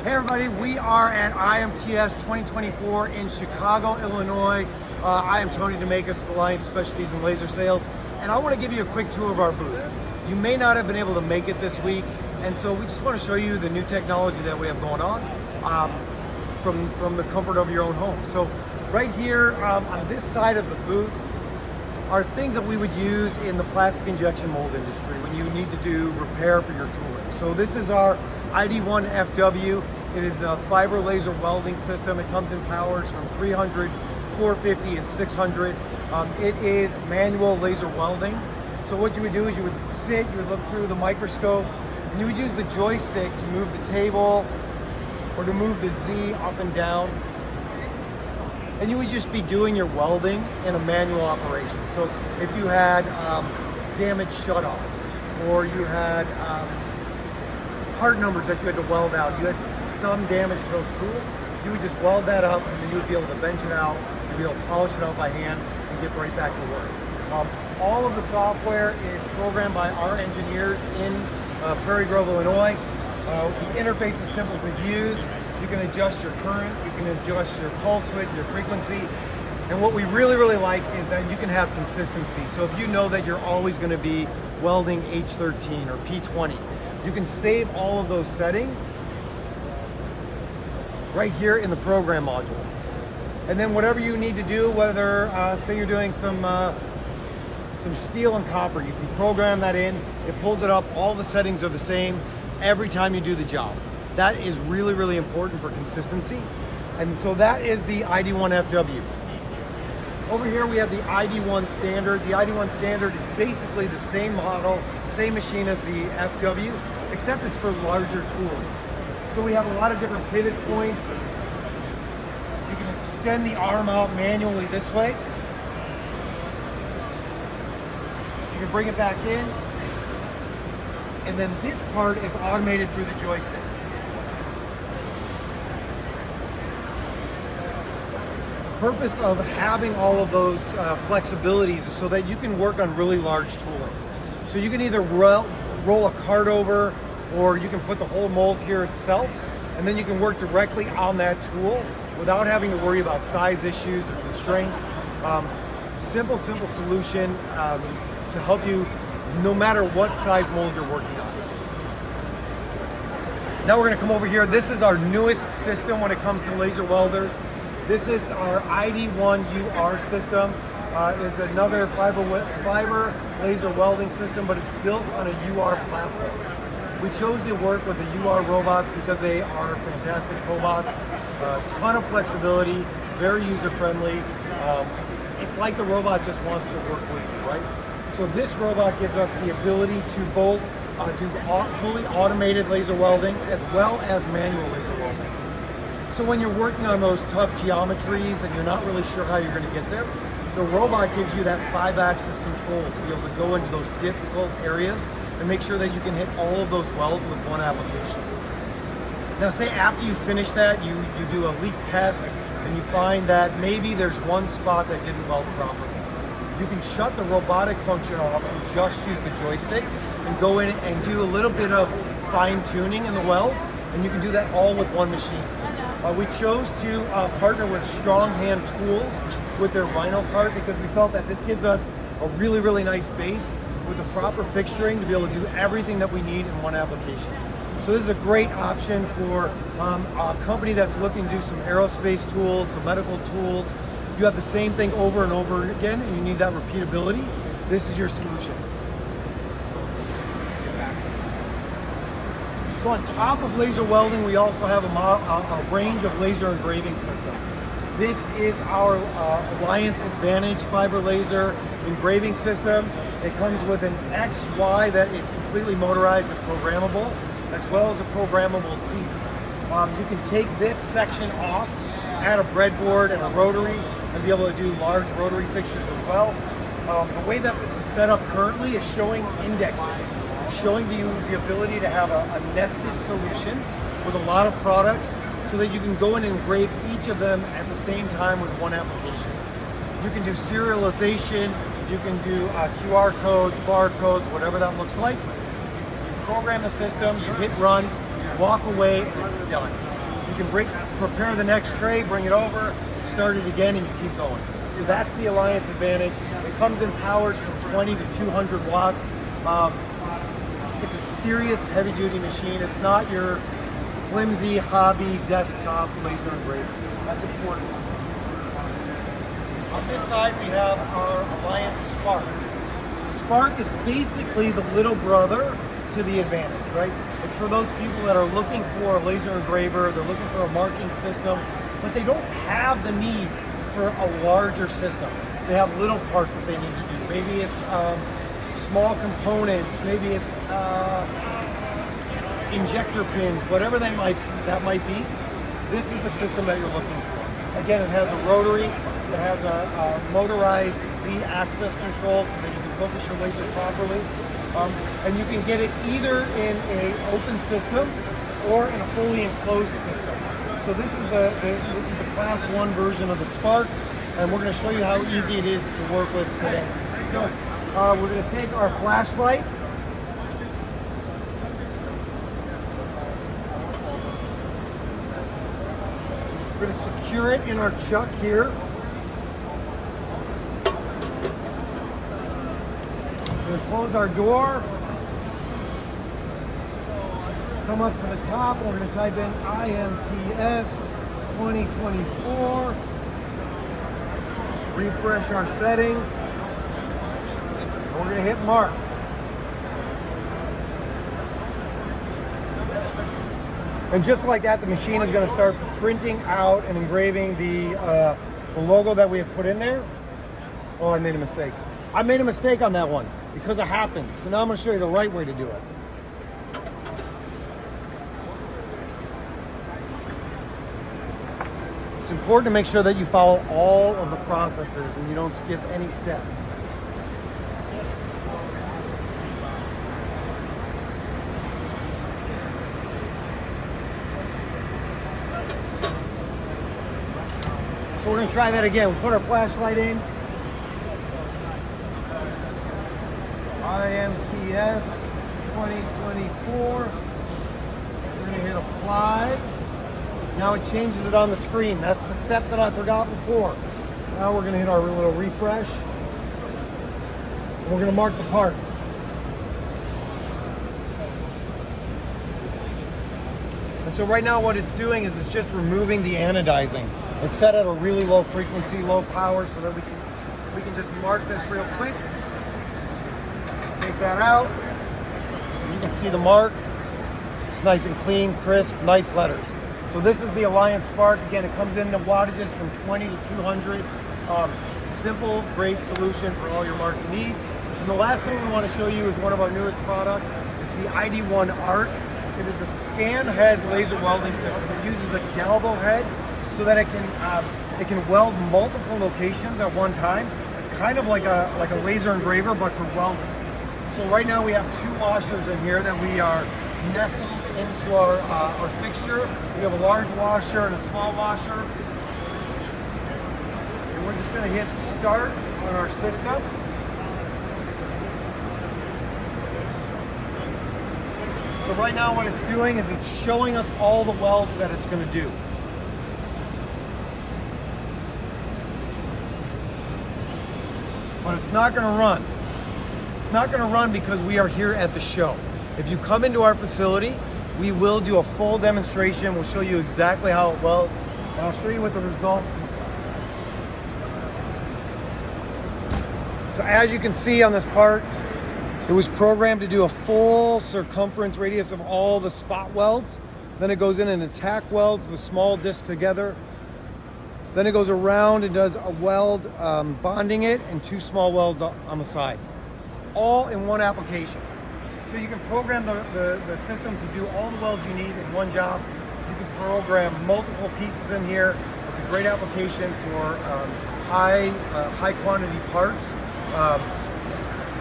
Hey everybody, we are at IMTS 2024 in Chicago, Illinois. I am Tony DeMakis with Alliance Specialties and Laser Sales, and I want to give you a quick tour of our booth. You may not have been able to make it this week, and so we just want to show you the new technology that we have going on from the comfort of your own home. So right here on this side of the booth are things that we would use in the plastic injection mold industry when you need to do repair for your tooling. So this is our ID1 FW. It is a fiber laser welding system. It comes in powers from 300, 450, and 600. It is manual laser welding. So what you would do is you would sit, you would look through the microscope, and you would use the joystick to move the table or to move the Z up and down. And you would just be doing your welding in a manual operation. So if you had damaged shutoffs, or you had part numbers that you had to weld out, you had some damage to those tools, you would just weld that up, and then you would be able to bench it out, you'd be able to polish it out by hand, and get right back to work. All of the software is programmed by our engineers in Prairie Grove, Illinois. The interface is simple to use. You can adjust your current, you can adjust your pulse width, your frequency. And what we really like is that you can have consistency. So if you know that you're always going to be welding H13 or P20, you can save all of those settings right here in the program module. And then whatever you need to do, whether say you're doing some steel and copper, you can program that in. It pulls it up. All the settings are the same every time you do the job. That is really important for consistency. And so that is the ID1 FW. Over here we have the ID1 Standard. The ID1 Standard is basically the same model, same machine as the FW, except it's for larger tools. So we have a lot of different pivot points. You can extend the arm out manually this way. You can bring it back in. And then this part is automated through the joystick. The purpose of having all of those flexibilities is so that you can work on really large tooling. So you can either roll a cart over, or you can put the whole mold here itself, and then you can work directly on that tool without having to worry about size issues or constraints. Simple solution to help you no matter what size mold you're working on. Now we're going to come over here. This is our newest system when it comes to laser welders. This is our ID1 UR system. It's another fiber laser welding system, but it's built on a UR platform. We chose to work with the UR robots because they are fantastic robots. A ton of flexibility, very user-friendly. It's like the robot just wants to work with you, right? So this robot gives us the ability to both do fully automated laser welding as well as manual laser welding. So when you're working on those tough geometries and you're not really sure how you're going to get there, the robot gives you that 5-axis control to be able to go into those difficult areas and make sure that you can hit all of those welds with one application. Now say after you finish that, you do a leak test and you find that maybe there's one spot that didn't weld properly. You can shut the robotic function off and just use the joystick and go in and do a little bit of fine tuning in the weld, and you can do that all with one machine. We chose to partner with Strong Hand Tools with their vinyl cart because we felt that this gives us a really nice base with the proper fixturing to be able to do everything that we need in one application. So this is a great option for a company that's looking to do some aerospace tools, some medical tools. You have the same thing over and over again and you need that repeatability. This is your solution. So on top of laser welding, we also have a range of laser engraving systems. This is our Alliance Advantage fiber laser engraving system. It comes with an XY that is completely motorized and programmable, as well as a programmable Z. You can take this section off, add a breadboard and a rotary, and be able to do large rotary fixtures as well. The way that this is set up currently is showing indexes, showing you the ability to have a nested solution with a lot of products so that you can go in and engrave each of them at the same time with one application. You can do serialization, you can do QR codes, barcodes, whatever that looks like. You program the system, you hit run, walk away, and it's done. You can prepare the next tray, bring it over, start it again, and you keep going. So that's the Alliance Advantage. It comes in powers from 20 to 200 watts. It's a serious heavy-duty machine. It's not your flimsy hobby desktop laser engraver. That's important. On this side, we have our Alliance Spark. Spark is basically the little brother to the Advantage, right? It's for those people that are looking for a laser engraver, they're looking for a marking system, but they don't have the need for a larger system. They have little parts that they need to do. Maybe it's small components, maybe it's injector pins, whatever that might be. This is the system that you're looking for. Again, it has a rotary, it has a motorized Z-axis control so that you can focus your laser properly. And you can get it either in an open system or in a fully enclosed system. So this is the class 1 version of the Spark, and we're going to show you how easy it is to work with today. So we're going to take our flashlight. We're going to secure it in our chuck here. We're going to close our door. Come up to the top. We're going to type in IMTS 2024. Refresh our settings. We're going to hit mark. And just like that, the machine is going to start printing out and engraving the logo that we have put in there. Oh, I made a mistake. I made a mistake on that one because it happens. So now I'm going to show you the right way to do it. It's important to make sure that you follow all of the processes and you don't skip any steps. So we're going to try that again. We'll put our flashlight in. IMTS 2024. We're going to hit apply. Now it changes it on the screen. That's the step that I forgot before. Now we're going to hit our little refresh. We're going to mark the part. And so right now what it's doing is it's just removing the anodizing. It's set at a really low frequency, low power, so that we can just mark this real quick. Take that out. You can see the mark. It's nice and clean, crisp, nice letters. So this is the Alliance Spark. Again, it comes in the wattages from 20 to 200. Simple, great solution for all your marking needs. And the last thing we want to show you is one of our newest products. It's the ID1 Art. It is a scan head laser welding system. It uses a galvo head so that it can weld multiple locations at one time. It's kind of like a laser engraver, but for welding. So right now we have 2 washers in here that we are nestled into our fixture. We have a large washer and a small washer. And we're just going to hit start on our system. So right now what it's doing is it's showing us all the welds that it's going to do. But it's not going to run. It's not going to run because we are here at the show. If you come into our facility, we will do a full demonstration. We'll show you exactly how it welds, and I'll show you what the results look like. So as you can see on this part, it was programmed to do a full circumference radius of all the spot welds. Then it goes in and attack welds the small disc together. Then it goes around and does a weld, bonding it, and 2 small welds on the side. All in one application. So you can program the system to do all the welds you need in one job. You can program multiple pieces in here. It's a great application for high quantity parts.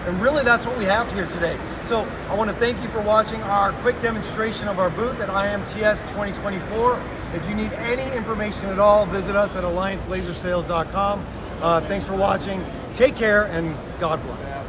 And really that's what we have here today. So I want to thank you for watching our quick demonstration of our booth at IMTS 2024. If you need any information at all, visit us at alliancelasersales.com. Thanks for watching. Take care and God bless.